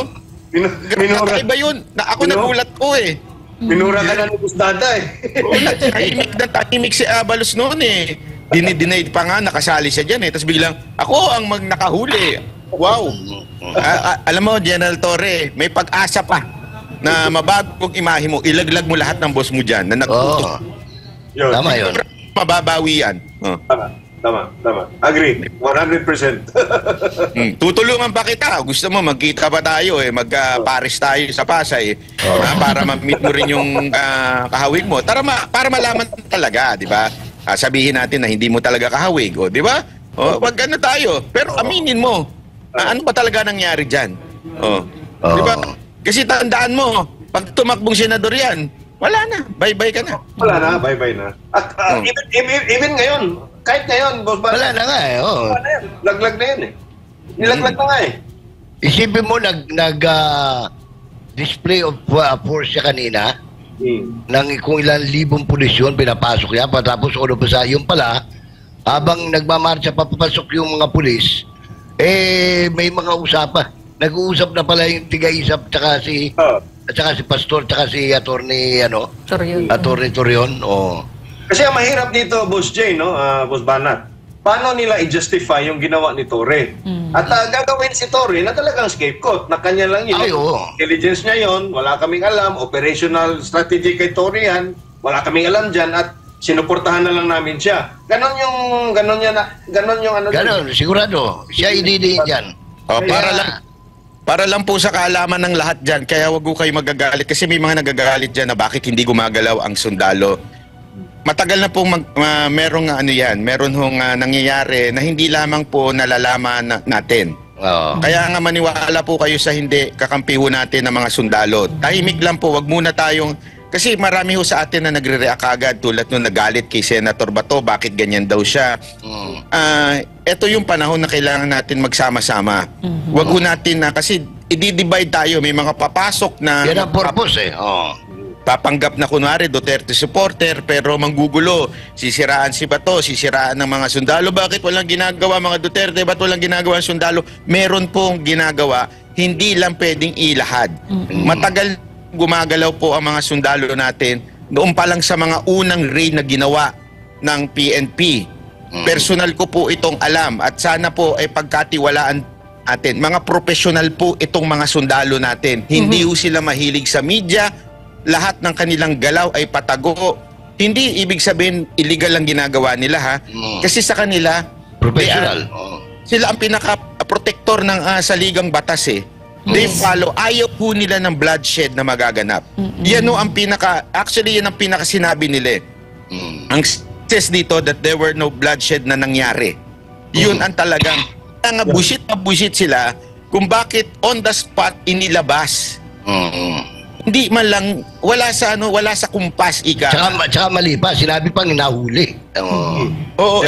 Minura. Iba yun. Ako nagulat ko Minura ka na ni Busdada tahimik si Abalos noon Dinay pa nga, nakasali siya dyan Tapos biglang, ako ang nakahuli. Wow. Alam mo, General Torre, may pag-asa pa na mabagong imahe mo, ilaglag mo lahat ng boss mo dyan na nagtutok. Tama yun. Mababawi yan. Tama. Agree. 100%. Tutulungan pa kita. Gusto mo, magkita pa tayo Mag-Paris tayo sa Pasay para ma-meet mo rin yung kahawig mo. Para malaman talaga, di ba? Sabihin natin na hindi mo talaga kahawig, di ba? Wag tayo. Pero aminin mo, ano ba talaga nangyari dyan? Di ba? Kasi tandaan mo, pag tumakbong senador yan, wala na. Bye-bye ka na. Wala na, bye-bye na. At even ngayon, kahit ngayon, Boss Banat, wala na nga wala na yan. Laglag na yan Nilaglag na nga Isipin mo, display of force siya kanina, ng kung ilang libong pulis yun, pinapasok yan, patapos yung pala, habang nagmamarcha papasok yung mga pulis, may mga usapan. Nag-uusap na pala yung tiga-isap at saka si Pastor, at si Attorney Torion. Kasi ang mahirap dito, Boss Jay, Boss Banat, paano nila i-justify yung ginawa ni Torre? At gagawin si Torre na talagang scapegoat, na kanya lang yun. Intelligence niya yun, wala kaming alam, operational strategy kay Torre yan, wala kaming alam dyan, at sinuportahan na lang namin siya. Ganon sigurado. Siya ididiin dyan. Para lang po sa kaalaman ng lahat dyan, kaya wag ko kayo magagalit kasi may mga nagagalit dyan na bakit hindi gumagalaw ang sundalo. Matagal na po merong nangyayari na hindi lamang po nalalaman natin. Kaya nga maniwala po kayo sa hindi kakampi ho natin ng mga sundalo. Tahimik lang po, wag muna tayong kasi marami ho sa atin na nagre-react agad tulad nung nagalit kay Senator Bato, bakit ganyan daw siya. Ito yung panahon na kailangan natin magsama-sama. Wag ho natin kasi i-divide tayo, may mga papasok na yan ang purpose nagpapanggap na kunwari Duterte supporter pero manggugulo, sisiraan si Bato, sisiraan ng mga sundalo. Bakit walang ginagawa mga Duterte? Ba't walang ginagawa ang sundalo? Meron pong ginagawa, hindi lang pwedeng ilahad. Matagal gumagalaw po ang mga sundalo natin noon pa lang sa mga unang raid na ginawa ng PNP. Personal ko po itong alam at sana po ay pagkatiwalaan natin. Mga profesional po itong mga sundalo natin. Hindi po sila mahilig sa media. Lahat ng kanilang galaw ay patago. Hindi ibig sabihin illegal ang ginagawa nila ha. Kasi sa kanila, Professional. sila ang pinaka-protector ng saligang batas eh. They follow. Ayaw po nila ng bloodshed na magaganap. Yan o ang actually yan ang pinaka-sinabi nila eh. Ang says dito that there were no bloodshed na nangyari. Yun ang talagang busit sila kung bakit on the spot inilabas. Hindi man lang, wala sa kumpas, ika. Tsaka mali pa, sinabi pang nahuli. Oo,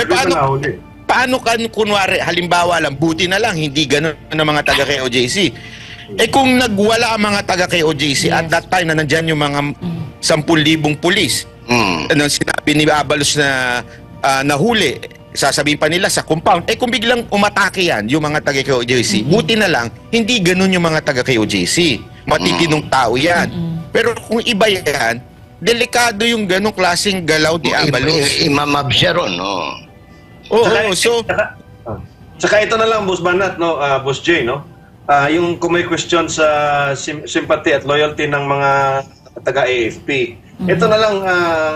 paano kunwari, halimbawa lang, buti na lang, hindi ganun ng mga taga KOJC. Kung nagwala ang mga taga KOJC, at that time na nandyan yung mga 10,000 pulis, sinabi ni Abalos na nahuli, sasabihin pa nila sa compound, kung biglang umatake yan, yung mga taga KOJC, buti na lang, hindi ganun yung mga taga KOJC. Matitinong tao yan. Pero kung iba yan, delikado yung ganong klaseng galaw ni Abalos. Imamabseron, no? Oo, so... Saka ito na lang, Boss Banat, no? Boss Jay, no? Yung kung may question sa sympathy at loyalty ng mga taga-AFP, ito na lang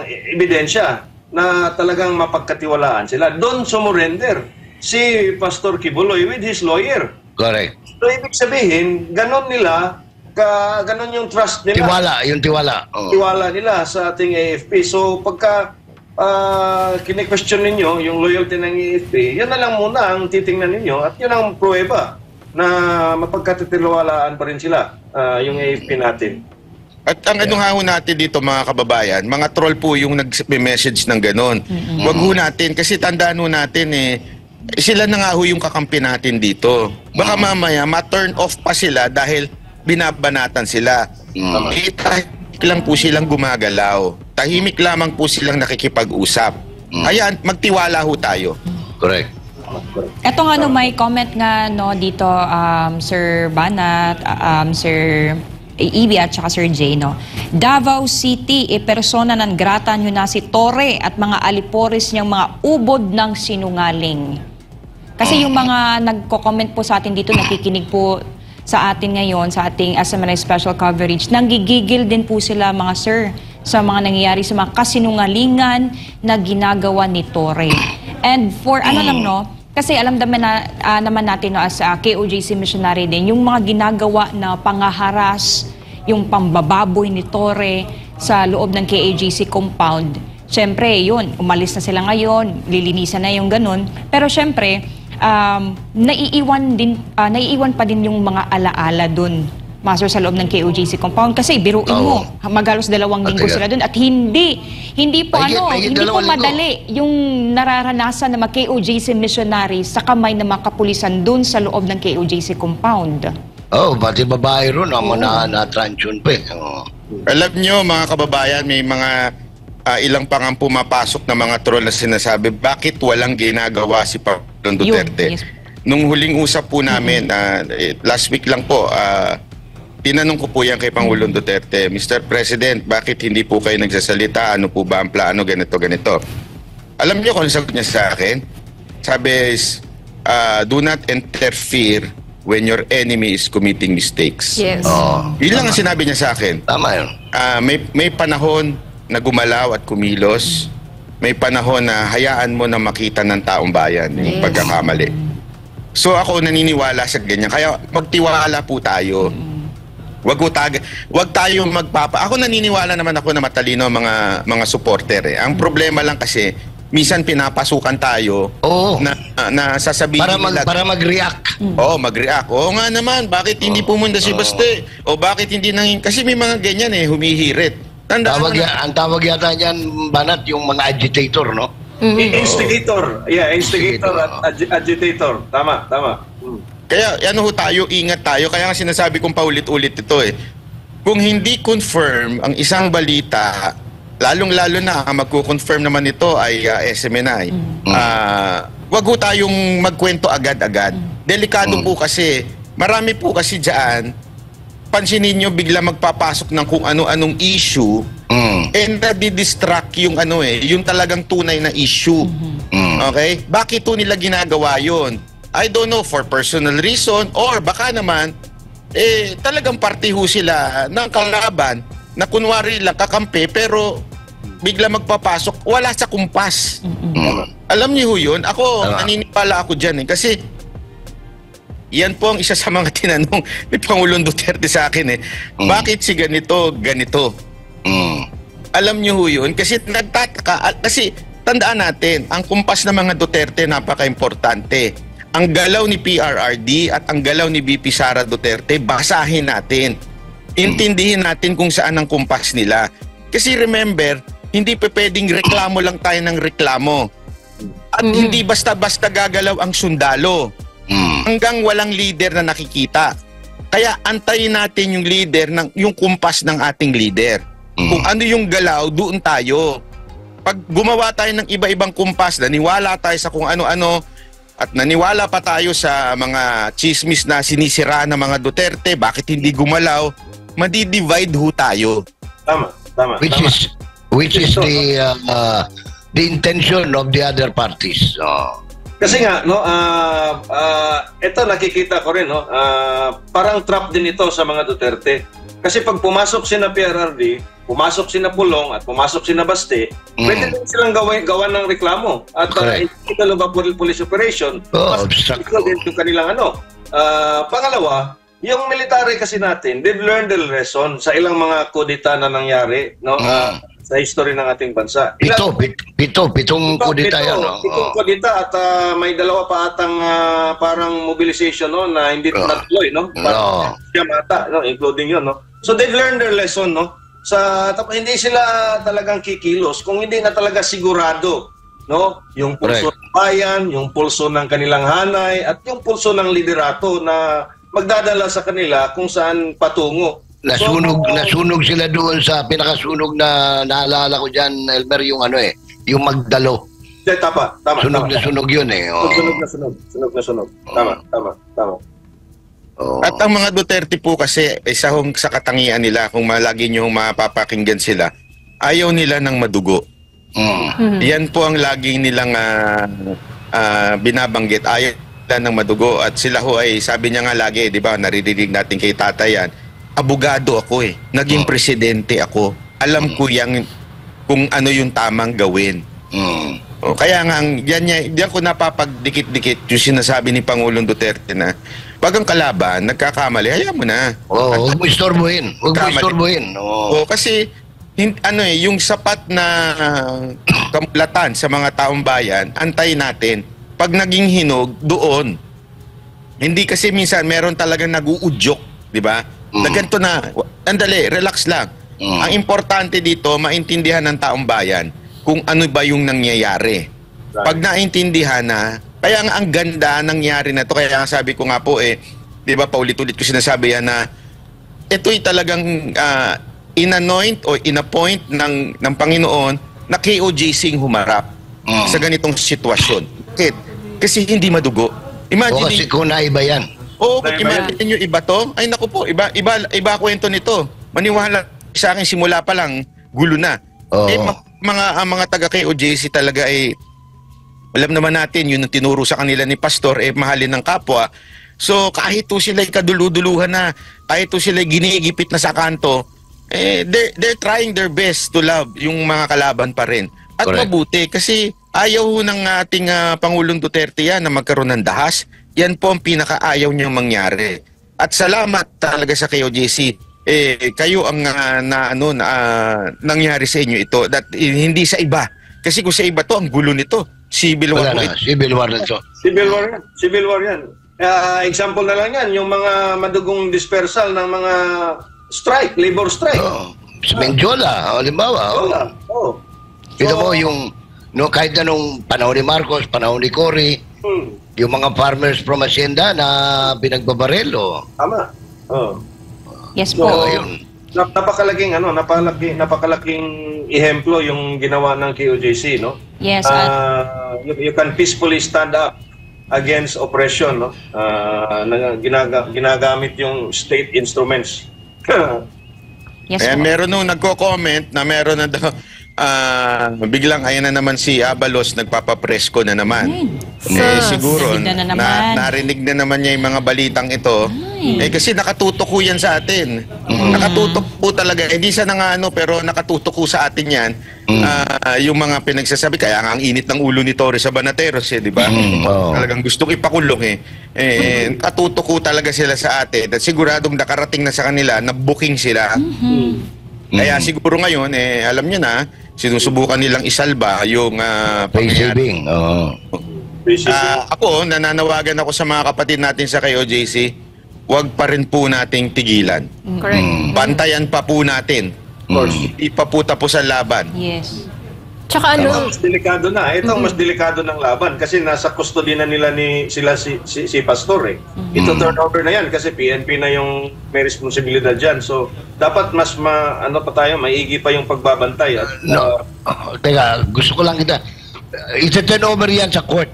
ebidensya na talagang mapagkatiwalaan sila. Don't sumurrender si Pastor Kibuloy with his lawyer. Correct. So, ibig sabihin, ganon nila, ganon yung trust nila. Tiwala. Tiwala nila sa ating AFP. So, pagka kine-question ninyo yung loyalty ng AFP, yan na lang muna ang titingnan ninyo at yun ang pruweba na mapagkatitiwalaan pa rin sila, yung AFP natin. At ang ano nga ho natin dito mga kababayan, mga troll po yung nag-message ng ganon. Wag ho natin, kasi tandaan ho natin sila na nga ho yung kakampi natin dito. Baka mamaya ma-turn off pa sila dahil binabanatan sila. Tahimik lang po silang gumagalaw. Tahimik lamang po silang nakikipag-usap. Ayan, magtiwala ho tayo. Correct. Eto nga may comment nga dito Sir Banat, Sir EB at saka Sir Jay, Davao City, persona non grata nyo na si Torre at mga alipores niyang mga ubod ng sinungaling. Kasi yung mga nagko-comment po sa atin dito, nakikinig po sa atin ngayon, sa ating SMNI special coverage, nanggigigil din po sila mga sir sa mga nangyayari sa mga kasinungalingan na ginagawa ni Torre. And for kasi alam naman natin as KOJC missionary din, yung mga ginagawa na pangaharas, yung pambababoy ni Torre sa loob ng KOJC compound. Siyempre, yun, umalis na sila ngayon, lilinisan na yung ganun. Pero siyempre, naiiwan pa din yung mga alaala dun, Master, sa loob ng KOJC compound. Kasi biruin mo, magalos 2 linggo sila dun at hindi po madali yung nararanasan ng mga KOJC missionary sa kamay ng mga kapulisan dun sa loob ng KOJC compound. Pati babae ron, na-transyon pa. Alam nyo mga kababayan, may mga ilang pang pumapasok na mga troll na sinasabi, bakit walang ginagawa si Pangulong Duterte? Nung huling usap po namin, last week lang po, tinanong ko po yan kay Pangulong Duterte, Mr. President, bakit hindi po kayo nagsasalita? Ano po ba ang plano? Ganito. Alam niyo kung sagot niya sa akin? Sabi is, do not interfere when your enemy is committing mistakes. Yes. Yun lang ang sinabi niya sa akin. Tama yun. May panahon na gumalaw at kumilos. May panahon na hayaan mo na makita ng taong bayan yung pagkakamali. So ako naniniwala sa ganyan. Kaya magtiwala po tayo. Wag tayo Ako naniniwala naman ako na matalino mga supporter. Ang problema lang kasi minsan pinapasukan tayo na sasabihin para mag-react. Mag-react. Oo nga naman, bakit hindi pumunta si Baste? O bakit hindi kasi may mga ganyan humihirit. Ang tawag yata niyan, Banat, yung mga agitator, no? Instigator. Yeah, instigator at agitator. Tama. Kaya tayo, ingat tayo. Kaya nga sinasabi kong paulit-ulit ito kung hindi confirm ang isang balita, lalong-lalo na ang magko-confirm naman ito ay SMNI, wag ho tayong magkwento agad-agad. Delikado po kasi, marami po kasi dyan, pansinin nyo, bigla magpapasok ng kung ano-anong issue, and nadi-distract yung yung talagang tunay na issue. Okay? Bakit to nila ginagawa yun? I don't know, for personal reason, or baka naman, talagang partiho sila ng kalaban na kunwari lang kakampi pero bigla magpapasok, wala sa kumpas. Alam niyo yun? Ako, naniniwala ako dyan kasi yan po ang isa sa mga tinanong ni Pangulong Duterte sa akin bakit si ganito? Alam niyo yun? Kasi nagtataka, kasi tandaan natin, ang kumpas ng mga Duterte napaka-importante. Ang galaw ni PRRD at ang galaw ni BP Sara Duterte, basahin natin. Intindihin natin kung saan ang kumpas nila. Kasi remember, hindi pa pwedeng reklamo lang tayo ng reklamo. At hindi basta-basta gagalaw ang sundalo. Hanggang walang leader na nakikita. Kaya antayin natin yung leader, yung kumpas ng ating leader. Kung ano yung galaw, doon tayo. Pag gumawa tayo ng iba-ibang kumpas, naniwala tayo sa kung ano-ano, at naniwala pa tayo sa mga chismis na sinisira ng mga Duterte, bakit hindi gumalaw, madi-divide ho tayo. Tama. Which is the intention of the other parties. Kasi nga, ito nakikita ko rin, parang trap din ito sa mga Duterte. Kasi pag pumasok sina PRRD, pumasok sina Pulong at pumasok sina Baste, pwede din silang gawan ng reklamo. At ito ba police operation, ito din yung kanilang pangalawa, yung military kasi natin, they've learned the lesson sa ilang mga kudeta na nangyari, sa history ng ating bansa. Pitong kudeta yan. Pitong kudeta at may dalawa pa atang parang mobilization na hindi natuloy, parang Yamata, including yun. So they've learned their lesson, hindi sila talagang kikilos kung hindi na talaga sigurado, yung pulso ng bayan, yung pulso ng kanilang hanay at yung pulso ng liderato na magdadala sa kanila kung saan patungo. Nasunog sila doon sa pinakasunog na naalala ko dyan, Elmer, yung yung Magdalo. Tama. Sunog na sunog yun Sunog na sunog. Tama. At ang mga Duterte po kasi, isa sa katangian nila, kung lagi nyo mapapakinggan sila, ayaw nila ng madugo. Yan po ang lagi nilang binabanggit, ayaw nila ng madugo. At sila ho ay, sabi niya nga lagi, di ba, naririnig natin kay tatay yan, abogado ako naging presidente ako. Alam ko yan kung ano yung tamang gawin. Kaya nga, diyan ko napapagdikit-dikit yung sinasabi ni Pangulong Duterte na pag ang kalaban, nagkakamali, hayaan mo na. Huwag mo istorbohin. Kasi, yung sapat na kamulatan sa mga taong bayan, antayin natin. Pag naging hinog, doon. Hindi kasi minsan, meron talagang nag-uudyok, di ba? Na ganito na, andali, relax lang. Ang importante dito, maintindihan ng taong bayan kung ano ba yung nangyayari. Pag naintindihan na, kaya nga ang ganda nangyari na to, kaya nga sabi ko nga po di ba, paulit-ulit ko sinasabi yan na ito'y talagang inanoint o inappoint ng Panginoon na KOJC humarap sa ganitong sitwasyon. Bakit? Kasi hindi madugo. Imagine, kasi kung naiba yan. Imagine nyo iba to? Ay naku po, iba kwento nito. Maniwala sa akin simula pa lang, gulo na. Mga taga KOJC talaga alam naman natin, yun ang tinuro sa kanila ni Pastor, mahalin ng kapwa. So kahit to sila kaduluduluhan na, kahit to sila giniigipit na sa kanto, they're trying their best to love yung mga kalaban pa rin. At mabuti kasi ayaw ng ating Pangulong Duterte yan na magkaroon ng dahas. Yan po ang pinakaayaw niyang mangyari. At salamat talaga sa KOJC. Kayo ang nangyari sa inyo ito. Hindi sa iba. Kasi kung sa iba to, ang gulo nito. Civil war na. Civil war na to. Civil war yan. Example na lang yan, yung mga madugong dispersal ng mga labor strike. Sa Mengjola, halimbawa. Ito mo yung, kahit anong panahon ni Marcos, panahon ni Cory, yung mga farmers from Hacienda na pinagbabarelo. Tama. Yes po. napakalaking ehemplo yung ginawa ng KOJC, no? Yes. You can peacefully stand up against oppression, no? Ginagamit yung state instruments. Yes, Meron nung nagko-comment na meron na daw biglang ayan na naman si Abalos nagpapapresko na naman. Siguro narinig na naman. narinig na naman niya yung mga balitang ito. Kasi nakatutok po yan sa atin. Nakatutok po talaga. Hindi siya na pero nakatutok po sa atin yan. Yung mga pinagsasabi. Kaya nga ang init ng ulo ni Torres Sabaneteros, di ba? Talagang gustong ipakulong nakatutok po talaga sila sa atin. At siguradong nakarating na sa kanila, na-booking sila. Kaya siguro ngayon, alam niyo na, sinusubukan nilang isalba yung Face-saving. Ako, nananawagan ako sa mga kapatid natin sa KOJC, huwag pa rin po nating tigilan. Correct. Bantayan pa po natin. Hindi pa po tapos ang laban. Yes. Tsaka Ito mas delikado na. Ito ang mas delikado ng laban kasi nasa custody na nila si Pastor eh. Ito turnover na yan kasi PNP na yung may responsibilidad dyan. So, dapat mas maigi pa yung pagbabantay. At, Teka, gusto ko lang kita. It's a turnover yan sa court.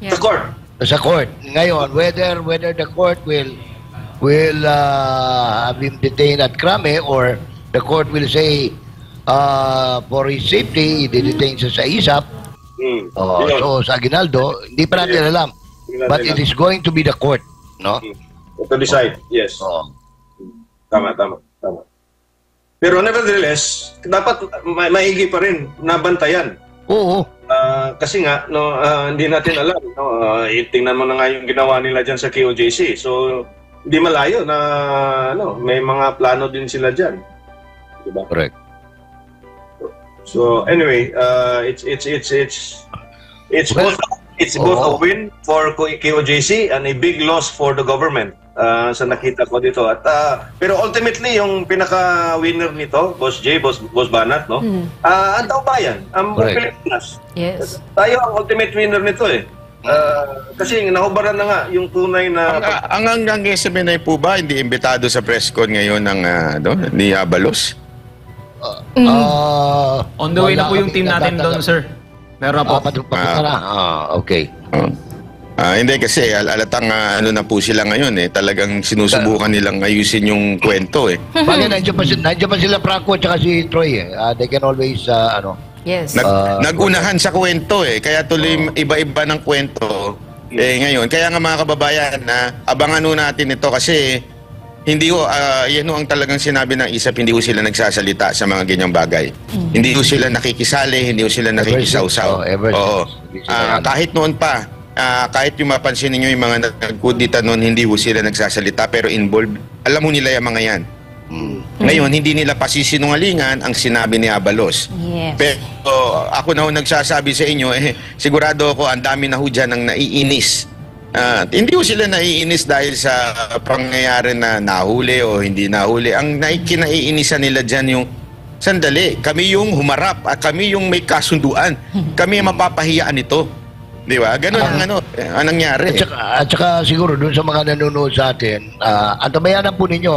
Sa court. Sa court. Ngayon, whether the court will have him detained at Krame or the court will say for his safety, i-detain siya sa ISAP. So sa Aguinaldo, hindi pa natin alam. But it is going to be the court, no? To decide, yes. Tama. Pero nevertheless, dapat maigi pa rin nabantayan. Oo. Kasi nga, hindi natin alam. Tingnan mo na nga yung ginawa nila dyan sa KOJC. So, hindi malayo na may mga plano din sila dyan. Diba? Correct. So anyway, it's both a win for KOJC and a big loss for the government sa nakita ko dito. At pero ultimately yung pinaka-winner nito, Boss J, Boss Banat, no? Ang taumbayan, ang Pilipinas. Yes. Tayo ang ultimate winner nito eh. Kasi nahubaran na nga yung tunay na Ang hanggang SMNI po ba hindi imbitado sa press con ngayon ng ni Abalos? On the way na po yung team natin doon, sir. Meron na po. Okay. Hindi kasi alatang na po sila ngayon talagang sinusubukan nilang ayusin yung kwento Bagay, nandiyan pa sila Franco at saka si Troy they can always Yes. Nagunahan sa kwento kaya tuloy iba-iba ng kwento ngayon. Kaya nga mga kababayan abangan natin ito kasi hindi yan ang talagang sinabi ng ISAP, hindi sila nagsasalita sa mga ganyang bagay. Hindi sila nakikisali, hindi sila nakikisawsaw. Kahit noon pa, kahit yung mapansin niyo yung mga nagkudita noon, hindi sila nagsasalita pero involved. Alam mo nila yung mga yan. Ngayon, hindi nila pasisinungalingan ang sinabi ni Abalos. Yes. Pero ako na nagsasabi sa inyo, sigurado ako ang dami na dyan ang naiinis. Hindi sila naiinis dahil sa pangyayari na nahuli o hindi nahuli. Ang kinaiinisan nila dyan yung, sandali, kami yung humarap at kami yung may kasunduan. Kami yung mapapahiyaan nito. Di ba? Ganun ang nangyari. At saka siguro dun sa mga nanonood sa atin, antabayanan po ninyo,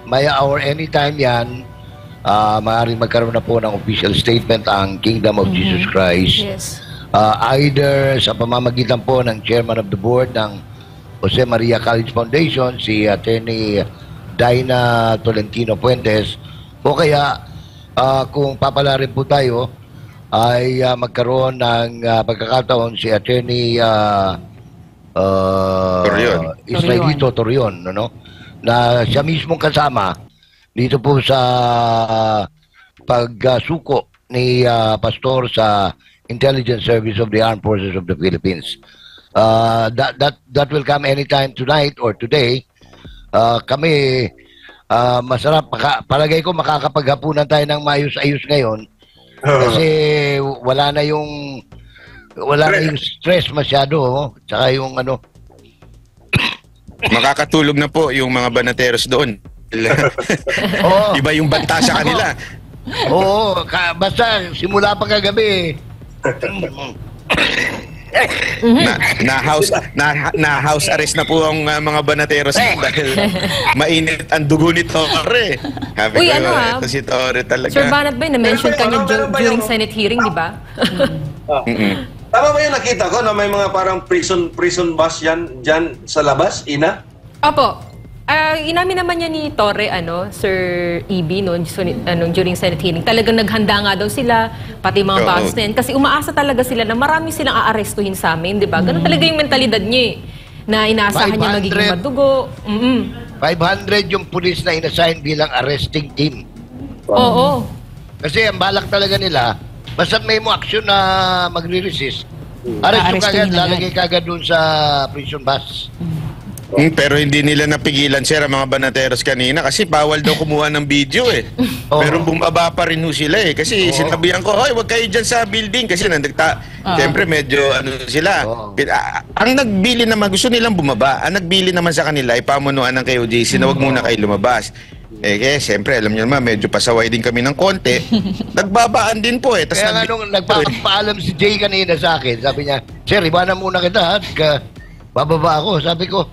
may hour anytime yan, maaaring magkaroon na po ng official statement ang Kingdom of Jesus Christ. Yes. Either sa pamamagitan po ng chairman of the board ng Jose Maria College Foundation, si Attorney Daina Tolentino Puentes, o kaya kung papalarin po tayo ay magkaroon ng pagkakataon si Attorney Israelito Torion, na siya mismong kasama dito po sa pagsuko ni Pastor sa Intelligence Service of the Armed Forces of the Philippines. That will come anytime tonight or today. Kami masarap, palagay ko makakapaghapunan tayo ng maayos-ayos ngayon kasi wala na yung stress masyado, tsaka yung makakatulog na po yung mga banateros doon. Iba yung banta sa kanila. Oo, basta simula pa kagabi. na house arrest na po ang mga banateros dahil mainit ang dugo ni Torre. Sabi ko, ito si Torre talaga. Sir Banat ba, na-mention ka niya during Senate hearing, di ba? Tama ba yung nakita ko na may mga parang prison bus dyan sa labas, Ina? Opo. Inamin naman niya ni Torre, Sir EB, during Senate hearing, talagang naghanda nga daw sila, pati mga bus na yan, kasi umaasa talaga sila na marami silang aarestuhin sa amin, di ba? Ganun talaga yung mentalidad niya na inaasahan niya magiging madugo. 500 yung pulis na inassign bilang arresting team. Oo. Kasi ang balak talaga nila, basta may mo action na magre-resist, arresto kagad, lalagay kagad dun sa prison bus. Pero hindi nila napigilan, sir, ang mga banateros kanina kasi bawal daw kumuha ng video eh. Pero bumaba pa rin ho sila eh. Kasi sinabihan ko, hoy, wag kayo dyan sa building kasi siyempre medyo sila. Ang nagbili naman, gusto nilang bumaba. Ang nagbili naman sa kanila ay pamunuan ng KOJC na wag muna kayo lumabas. Siyempre, alam niyo naman, medyo pasaway din kami ng konti. Nagbabaan din po eh. Kaya nga nung nagpapaalam si Jay kanina sa akin, sabi niya, sir, iwanan muna kita at bababa ako. Sabi ko,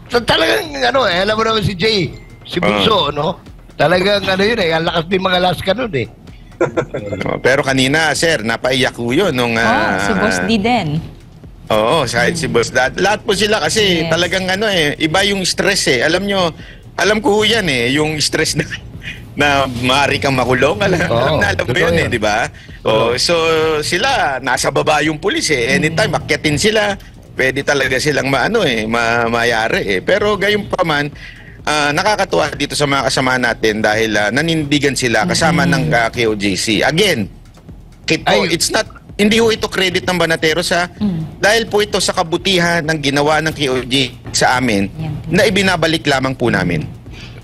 talagang alam mo naman si Jay, si Bunso, no? Talagang yun eh, ang lakas din mga Alaska nun eh. Pero kanina, sir, napaiyak ko yun nung... si Boss D din. Oo, si Boss D. Lahat po sila kasi talagang iba yung stress eh. Alam ko yan eh, yung stress na maaari kang makulong. Alam mo yun eh, di ba? So sila, nasa baba yung pulis eh. Anytime, akyatin sila. Pwede talaga silang mayari eh. Pero gayon pa man, nakakatuwa dito sa mga kasama natin dahil nanindigan sila kasama ng KOJC. Again, hindi ho ito credit ng banateros dahil po ito sa kabutihan ng ginawa ng KOJC sa amin na ibinabalik lamang po namin.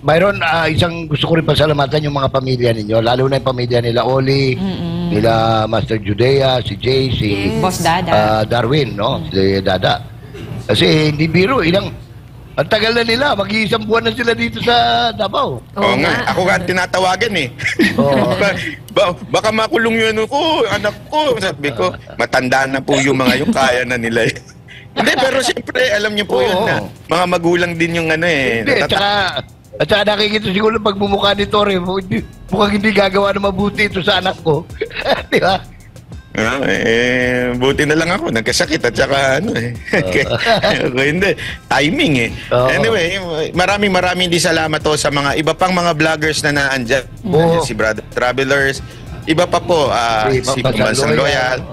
Byron, isang gusto ko rin pasalamatan yung mga pamilya ninyo, lalo na yung pamilya nila Oli, nila Master Judea, si Jay, si Boss Dada, Darwin, no? Si Dada. Kasi hindi biro, ang tagal na nila, mag-iisang buwan na sila dito sa Davao. Oo nga, ako nga tinatawagan eh. Baka makulong yun ako, anak ko. Sabi ko, matanda na po yung mga yung kaya na nila eh. Hindi, pero siyempre, alam niyo po yun na mga magulang din yung Hindi, at saka nakikita siguro pagmumukha ni Torre, mukhang hindi gagawa na mabuti ito sa anak ko. Di ba? Buti na lang ako, nagkasakit at saka hindi, timing eh. Anyway, maraming di salamat to sa mga iba pang mga vloggers na naandyan. Si Brother Travelers, iba pa po, si Pambansan Loyal.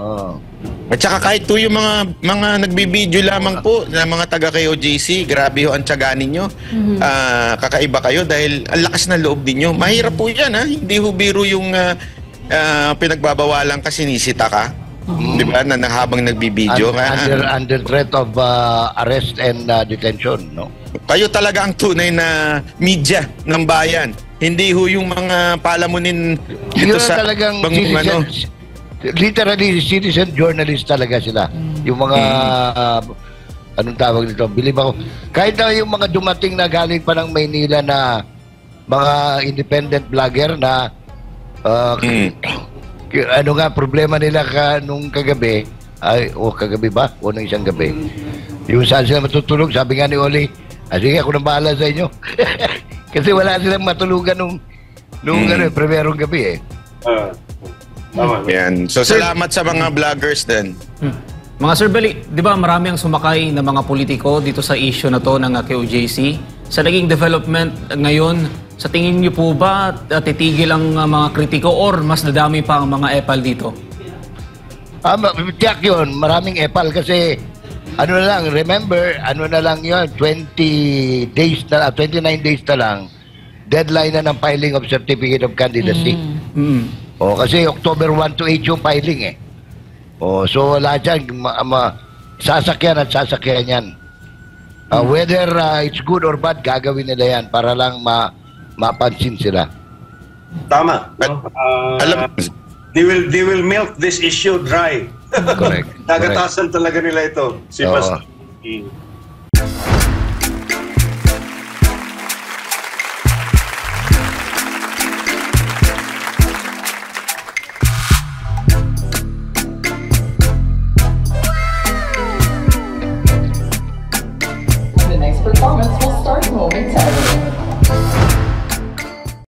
At saka kahit to yung mga nagbibideo lamang po na mga taga KOJC, grabe ho ang tiyaga ninyo. Kakaiba kayo dahil ang lakas na loob ninyo. Mahirap po yan hindi ho biro yung pinagbabawalan kasi sinisita ka. Di ba? Na habang nagbibideo. Under threat of arrest and detention, no? Kayo talaga ang tunay na media ng bayan. Hindi ho yung mga palamunin dito sa talagang literally citizen journalist talaga sila. Yung mga anong tawag nito? Believe ako. Kahit na yung mga dumating na galing pa ng Maynila na mga independent vlogger na problema nila nung kagabi, kagabi ba? O nung isang gabi. Yung saan sila matutulog, sabi nga ni Oli, sige, ako nang bahala sa inyo. Kasi wala silang matulugan nung primerong gabi eh. Yan. So salamat sa mga vloggers din. Mga Sir Bali, di ba marami ang sumakay na mga politiko dito sa issue na to ng KOJC? Sa naging development ngayon, sa tingin niyo po ba titigil ang mga kritiko or mas dadami pa ang mga epal dito? Tiyak yun, maraming epal kasi remember, yun, 29 days na lang, deadline na ng filing of Certificate of Candidacy. Kasi October 1 to 8 yung filing eh. So lahat yan, sasakyan at sasakyan yan. Whether it's good or bad, gagawin nila yan para lang mapansin sila. Tama. They will milk this issue dry. Correct. Nagatasan talaga nila ito. Si Pastor.